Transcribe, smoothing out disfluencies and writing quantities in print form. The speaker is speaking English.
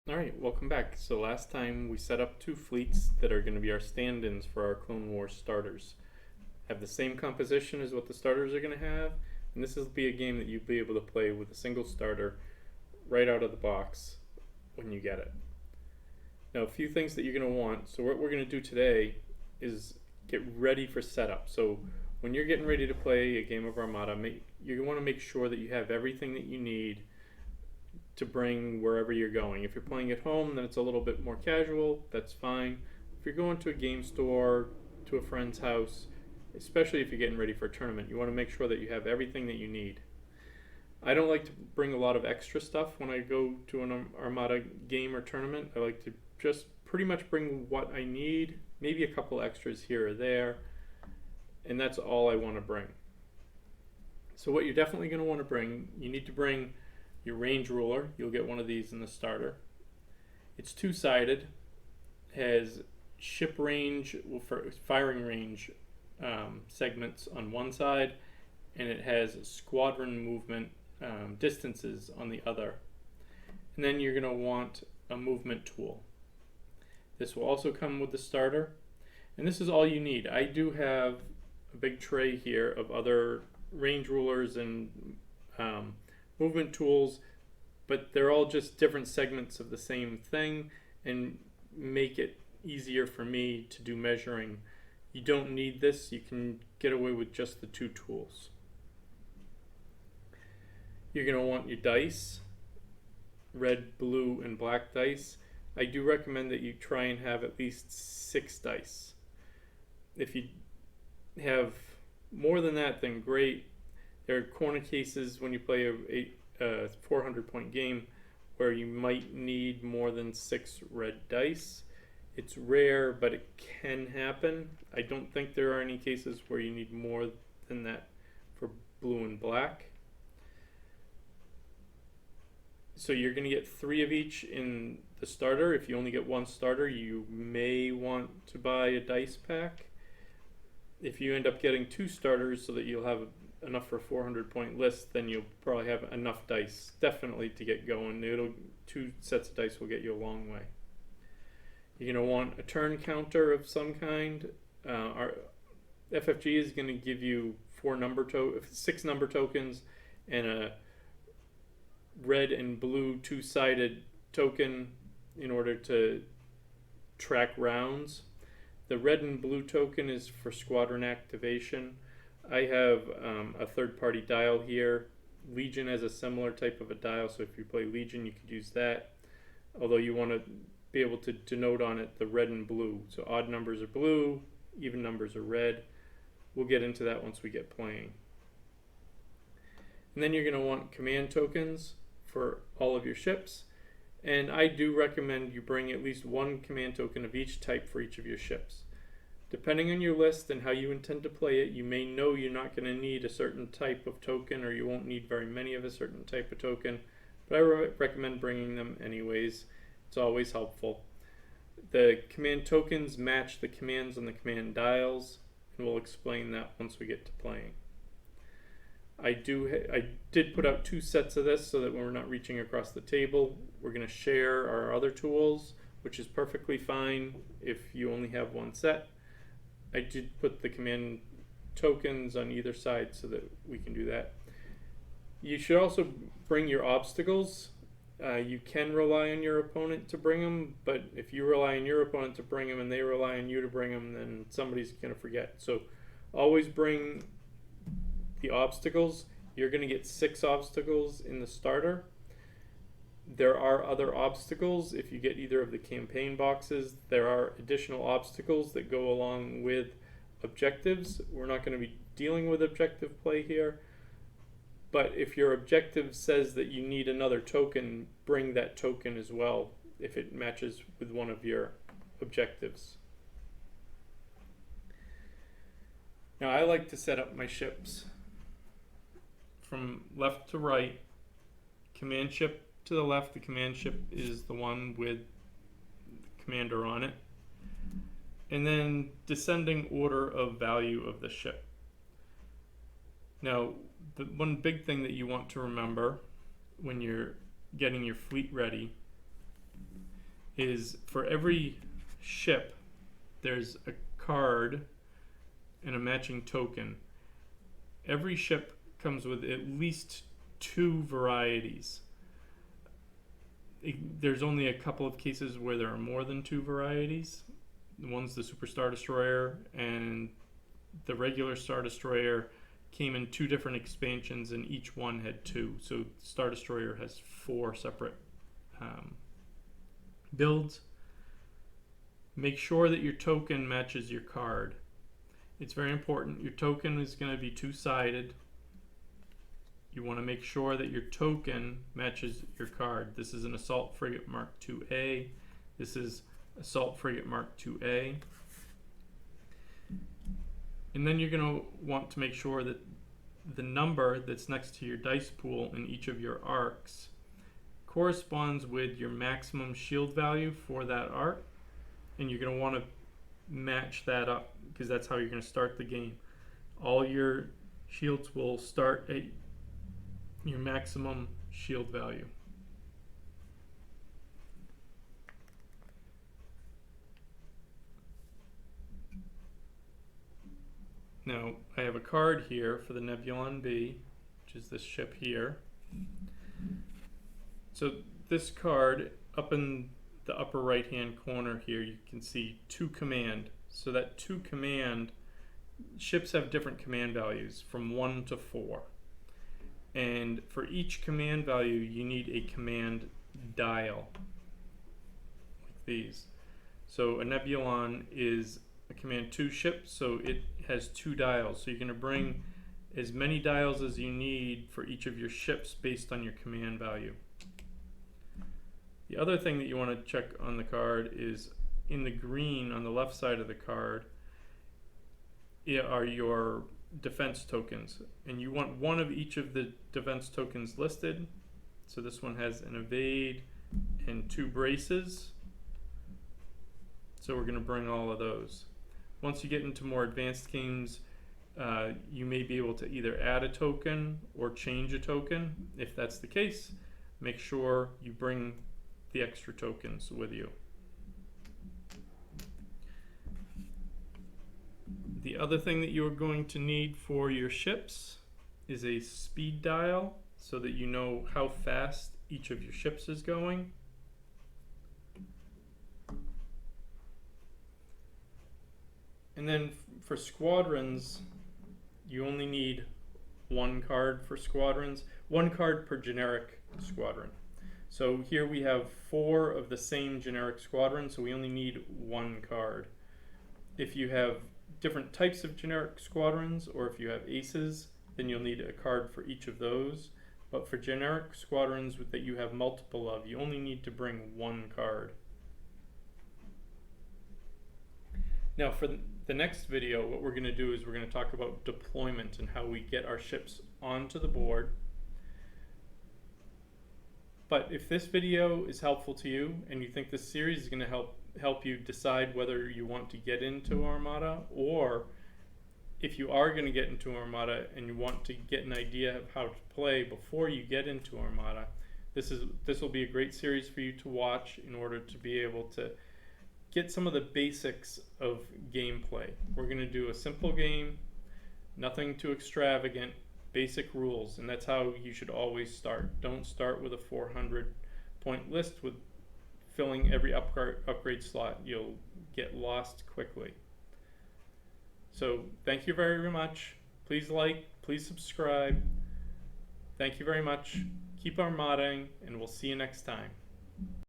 Alright, welcome back. So last time we set up two fleets that are going to be our stand-ins for our Clone Wars starters. Have the same composition as what the starters are going to have, and this will be a game that you'll be able to play with a single starter right out of the box when you get it. Now a few things that you're going to want. So what we're going to do today is get ready for setup. So when you're getting ready to play a game of Armada, you want to make sure that you have everything that you need to bring wherever you're going. If you're playing at home, then it's a little bit more casual. That's fine. If you're going to a game store, to a friend's house, especially if you're getting ready for a tournament, you want to make sure that you have everything that you need. I don't like to bring a lot of extra stuff when I go to an Armada game or tournament. I like to just pretty much bring what I need, maybe a couple extras here or there, and that's all I want to bring. So what you're definitely going to want to bring, you need to bring your range ruler. You'll get one of these in the starter. It's two-sided, has ship range, for firing range segments on one side, and it has squadron movement distances on the other. And then you're going to want a movement tool. This will also come with the starter, and this is all you need. I do have a big tray here of other range rulers and movement tools, but they're all just different segments of the same thing and make it easier for me to do measuring. You don't need this. You can get away with just the two tools. You're going to want your dice, red, blue, and black dice. I do recommend that you try and have at least 6 dice. If you have more than that, then great. There are corner cases when you play a 400-point game where you might need more than 6 red dice. It's rare, but it can happen. I don't think there are any cases where you need more than that for blue and black. So you're going to get 3 of each in the starter. If you only get one starter, you may want to buy a dice pack. If you end up getting 2 starters so that you'll have enough for a 400-point list, then you'll probably have enough dice definitely to get going. 2 sets of dice will get you a long way. You're going to want a turn counter of some kind. Our FFG is going to give you 6 number tokens and a red and blue 2-sided token in order to track rounds. The red and blue token is for squadron activation. I have a third-party dial here. Legion has a similar type of a dial, so if you play Legion, you could use that. Although you want to be able to denote on it the red and blue. So odd numbers are blue, even numbers are red. We'll get into that once we get playing. And then you're going to want command tokens for all of your ships. And I do recommend you bring at least 1 command token of each type for each of your ships. Depending on your list and how you intend to play it, you may know you're not going to need a certain type of token, or you won't need very many of a certain type of token, but I recommend bringing them anyways. It's always helpful. The command tokens match the commands on the command dials, and we'll explain that once we get to playing. I did put out 2 sets of this so that when we're not reaching across the table, we're going to share our other tools, which is perfectly fine if you only have 1 set. I did put the command tokens on either side so that we can do that. You should also bring your obstacles. You can rely on your opponent to bring them, but if you rely on your opponent to bring them and they rely on you to bring them, then somebody's going to forget. So always bring the obstacles. You're going to get 6 obstacles in the starter. There are other obstacles. If you get either of the campaign boxes, there are additional obstacles that go along with objectives. We're not going to be dealing with objective play here, but if your objective says that you need another token, bring that token as well if it matches with one of your objectives. Now I like to set up my ships from left to right. Command ship to the left, the command ship is the one with the commander on it. And then descending order of value of the ship. Now, the one big thing that you want to remember when you're getting your fleet ready is for every ship, there's a card and a matching token. Every ship comes with at least 2 varieties. There's only a couple of cases where there are more than 2 varieties. One's the Super Star Destroyer, and the regular Star Destroyer came in 2 different expansions, and each one had 2. So Star Destroyer has 4 separate builds. Make sure that your token matches your card. It's very important. Your token is going to be 2-sided. You want to make sure that your token matches your card. This is an Assault Frigate Mark IIA. This is Assault Frigate Mark IIA. And then you're going to want to make sure that the number that's next to your dice pool in each of your arcs corresponds with your maximum shield value for that arc. And you're going to want to match that up, because that's how you're going to start the game. All your shields will start at your maximum shield value. Now, I have a card here for the Nebulon B, which is this ship here. So this card, up in the upper right hand corner here, you can see 2 command. So that 2 command, ships have different command values from 1 to 4. And for each command value, you need a command dial, like these. So a Nebulon is a command 2 ship, so it has 2 dials. So you're going to bring as many dials as you need for each of your ships based on your command value. The other thing that you want to check on the card is in the green on the left side of the card are your defense tokens, and you want one of each of the defense tokens listed. So this one has an evade and 2 braces, so we're going to bring all of those. Once you get into more advanced games, you may be able to either add a token or change a token. If that's the case, make sure you bring the extra tokens with you. The other thing that you are going to need for your ships is a speed dial, so that you know how fast each of your ships is going. And then for squadrons, you only need 1 card for squadrons, 1 card per generic squadron. So here we have 4 of the same generic squadron, so we only need 1 card. If you have different types of generic squadrons, or if you have aces, then you'll need a card for each of those. But for generic squadrons that you have multiple of, you only need to bring 1 card. Now for the next video, what we're going to do is we're going to talk about deployment and how we get our ships onto the board. But if this video is helpful to you and you think this series is going to help you decide whether you want to get into Armada, or if you are going to get into Armada and you want to get an idea of how to play before you get into Armada, this will be a great series for you to watch in order to be able to get some of the basics of gameplay. We're going to do a simple game, nothing too extravagant, basic rules, and that's how you should always start. Don't start with a 400-point list with filling every upgrade slot. You'll get lost quickly. So thank you very much. Please like, please subscribe. Thank you very much. Keep armadaing, and we'll see you next time.